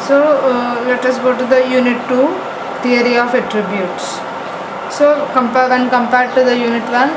So let us go to the unit 2, theory of attributes. So when compared to the unit 1,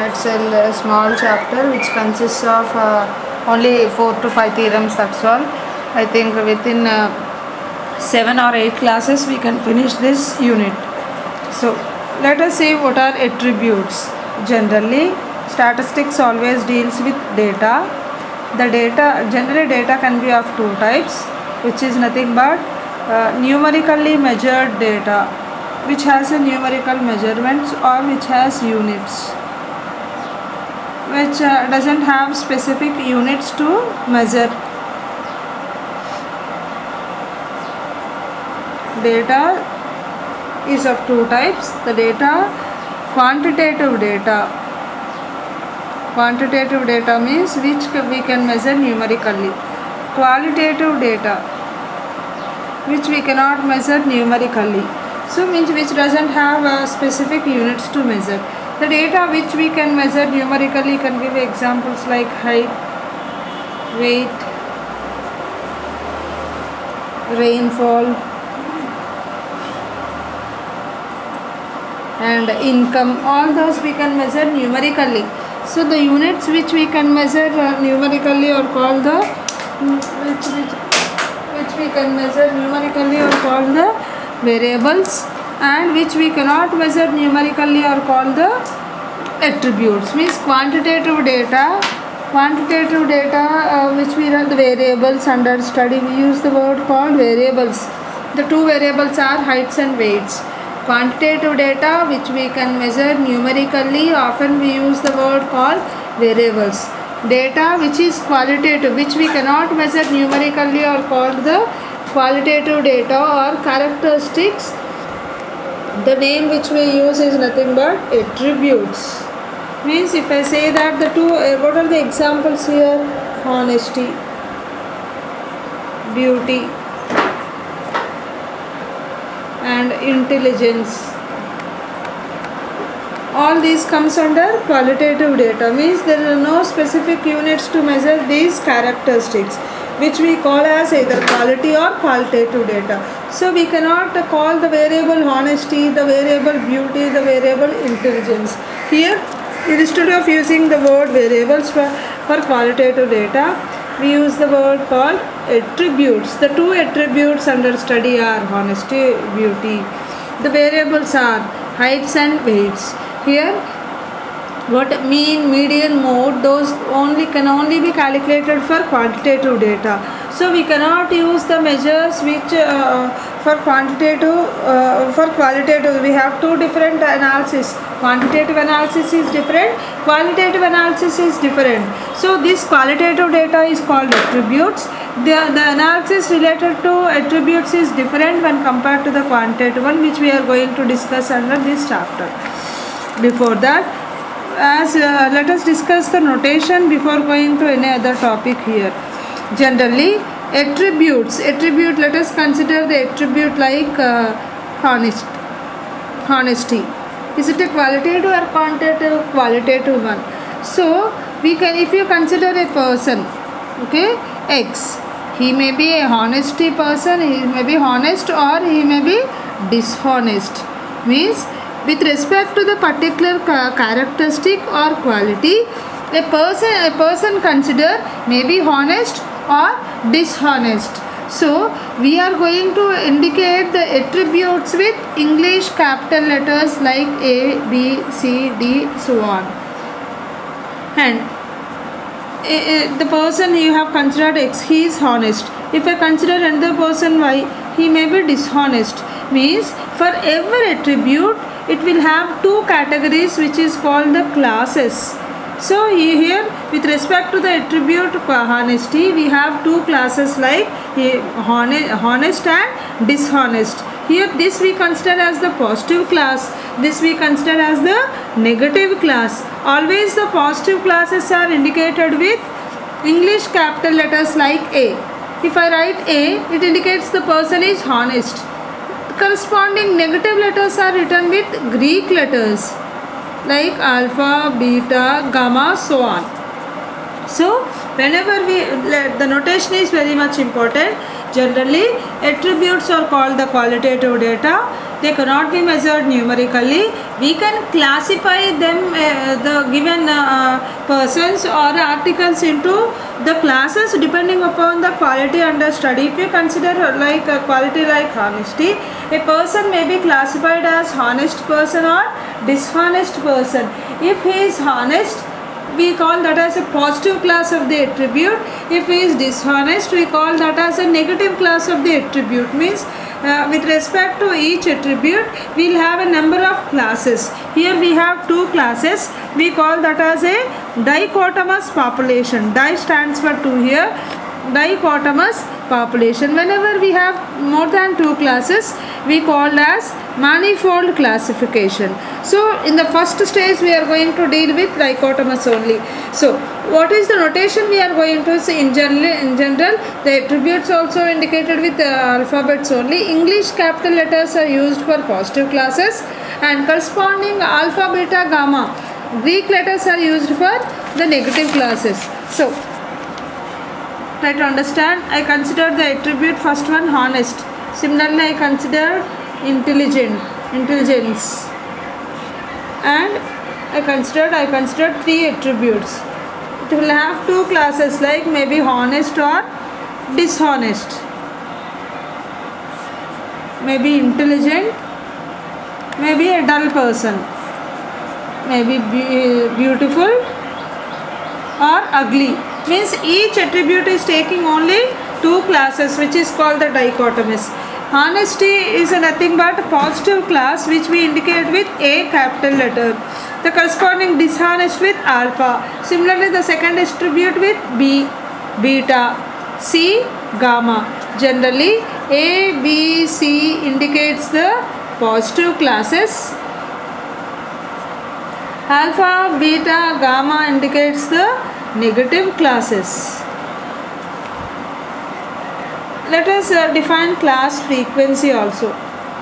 it's a small chapter which consists of only 4 to 5 theorems, that's all. I think within 7 or 8 classes we can finish this unit. So let us see what are attributes. Generally, statistics always deals with data. Generally data can be of two types, which is nothing but numerically measured data, which has a numerical measurements or which has units, which doesn't have specific units to measure. Data is of two types. The data, quantitative data means which we can measure numerically. Qualitative data, which we cannot measure numerically, so means which doesn't have specific units to measure. The data which we can measure numerically can give examples like height, weight, rainfall, and income. All those we can measure numerically. So the units which we can measure numerically are called the which we can measure numerically are called the variables, and which we cannot measure numerically are called the attributes. Means quantitative data which we are the variables under study, we use the word called variables. The two variables are heights and weights. Quantitative data which we can measure numerically, often we use the word called variables. Data which is qualitative, which we cannot measure numerically, are called the qualitative data or characteristics. The name which we use is nothing but attributes. Means if I say that the two, what are the examples here? Honesty, beauty, and intelligence. All these comes under qualitative data. Means there are no specific units to measure these characteristics, which we call as either quality or qualitative data. So we cannot call the variable honesty, the variable beauty, the variable intelligence. Here, instead of using the word variables for qualitative data, we use the word called attributes. The two attributes under study are honesty, beauty. The variables are heights and weights. Here, what mean, median, mode, those can only be calculated for quantitative data. So we cannot use the measures which for quantitative for qualitative. We have two different analysis. Quantitative analysis is different, qualitative analysis is different. So this qualitative data is called attributes. The analysis related to attributes is different when compared to the quantitative one, which we are going to discuss under this chapter. Before that, let us discuss the notation before going to any other topic here. Generally, attribute, let us consider the attribute like honesty. Is it a qualitative or quantitative? Qualitative one. So we can, if you consider a person, okay, X, he may be a honesty person, he may be honest or he may be dishonest. Means with respect to the particular characteristic or quality, a person consider may be honest or dishonest. So we are going to indicate the attributes with English capital letters like A, B, C, D, so on. And the person you have considered X, he is honest. If I consider another person Y, he may be dishonest. Means for every attribute, it will have two categories, which is called the classes. So here, with respect to the attribute honesty, we have two classes like honest and dishonest. Here, this we consider as the positive class, this we consider as the negative class. Always the positive classes are indicated with English capital letters like A. If I write A, it indicates the person is honest. Corresponding negative letters are written with Greek letters like alpha, beta, gamma, so on. So whenever the notation is very much important. Generally, attributes are called the qualitative data. They cannot be measured numerically. We can classify them, the given persons or articles into the classes depending upon the quality under study. If you consider like a quality like honesty, a person may be classified as honest person or dishonest person. If he is honest, we call that as a positive class of the attribute. If he is dishonest, we call that as a negative class of the attribute. Means with respect to each attribute, we will have a number of classes. Here we have two classes. We call that as a dichotomous population. Di stands for two here. Dichotomous population. Whenever we have more than two classes, we call as manifold classification. So in the first stage we are going to deal with dichotomous only. So what is the notation we are going to see? In general the attributes also indicated with alphabets only. English capital letters are used for positive classes and corresponding alpha, beta, gamma Greek letters are used for the negative classes. So try to understand. I consider the attribute first one honest. Similarly, I consider intelligence, and I considered three attributes. It will have two classes like maybe honest or dishonest, maybe intelligent, maybe a dull person, maybe beautiful or ugly. Means each attribute is taking only two classes, which is called the dichotomous. Honesty is nothing but a positive class which we indicate with A capital letter. The corresponding dishonest with alpha. Similarly, the second attribute with B, beta, C, gamma. Generally, A, B, C indicates the positive classes. Alpha, beta, gamma indicates the negative classes. Let us define class frequency also.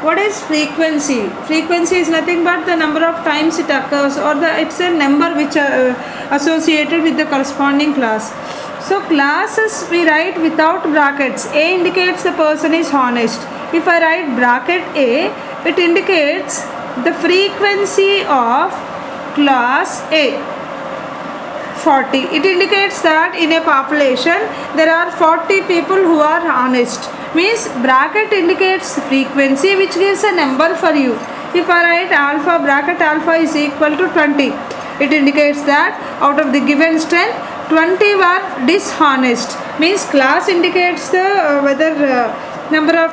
What is frequency? Frequency is nothing but the number of times it occurs, or it's a number which are associated with the corresponding class. So classes we write without brackets. A indicates the person is honest. If I write bracket A, it indicates the frequency of class A. 40. It indicates that in a population there are 40 people who are honest. Means bracket indicates frequency which gives a number for you. If I write alpha, bracket alpha is equal to 20. It indicates that out of the given strength 20 were dishonest. Means class indicates the number of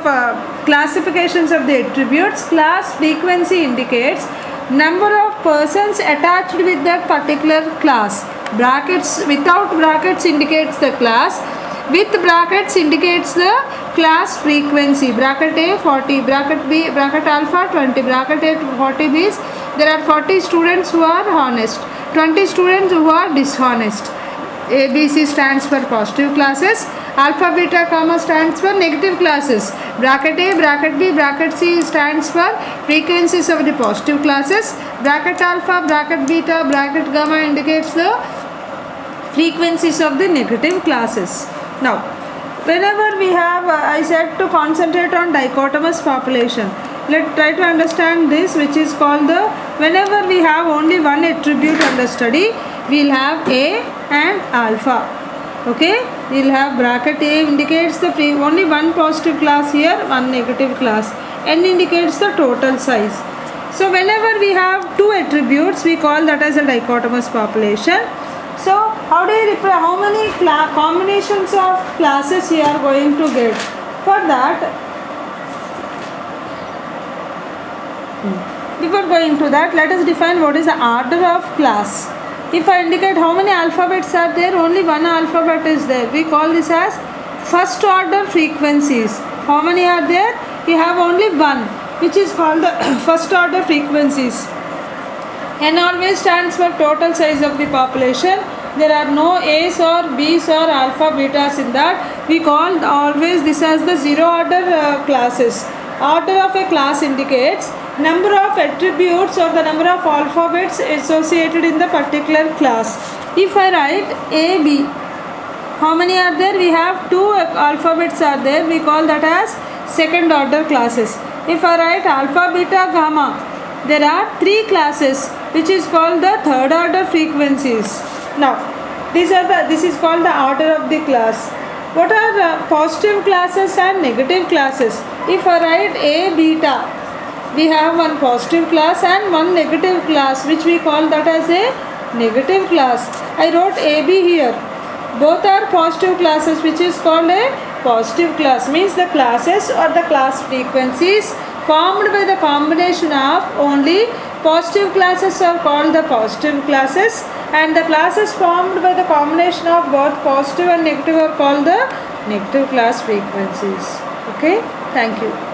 classifications of the attributes. Class frequency indicates number of persons attached with that particular class. Brackets, without brackets indicates the class, with brackets indicates the class frequency. Bracket A 40, bracket B, bracket alpha 20, bracket A 40 means there are 40 students who are honest, 20 students who are dishonest. ABC stands for positive classes, alpha, beta, gamma stands for negative classes. Bracket A, bracket B, bracket C stands for frequencies of the positive classes. Bracket alpha, bracket beta, bracket gamma indicates the frequencies of the negative classes. Now, whenever we have, I said to concentrate on dichotomous population. Let's try to understand this, which is called the, whenever we have only one attribute under study, we will have A and alpha. Okay, we will have bracket A indicates the only one positive class here, one negative class. N indicates the total size. So whenever we have two attributes, we call that as a dichotomous population. So how do you represent, how many combinations of classes you are going to get? For that, before going to that, let us define what is the order of class. If I indicate how many alphabets are there, only one alphabet is there. We call this as first order frequencies. How many are there? You have only one, which is called the first order frequencies. N always stands for total size of the population. There are no A's or B's or alpha, betas in that. We call always this as the zero order classes. Order of a class indicates number of attributes or the number of alphabets associated in the particular class. If I write A, B, how many are there? We have 2 alphabets are there. We call that as second order classes. If I write alpha, beta, gamma, there are 3 classes which is called the third order frequencies. Now, this is called the order of the class. What are positive classes and negative classes? If I write A, beta, we have one positive class and one negative class, which we call that as a negative class. I wrote AB here. Both are positive classes, which is called a positive class. Means the classes or the class frequencies formed by the combination of only positive classes are called the positive classes, and the classes formed by the combination of both positive and negative are called the negative class frequencies. Okay, thank you.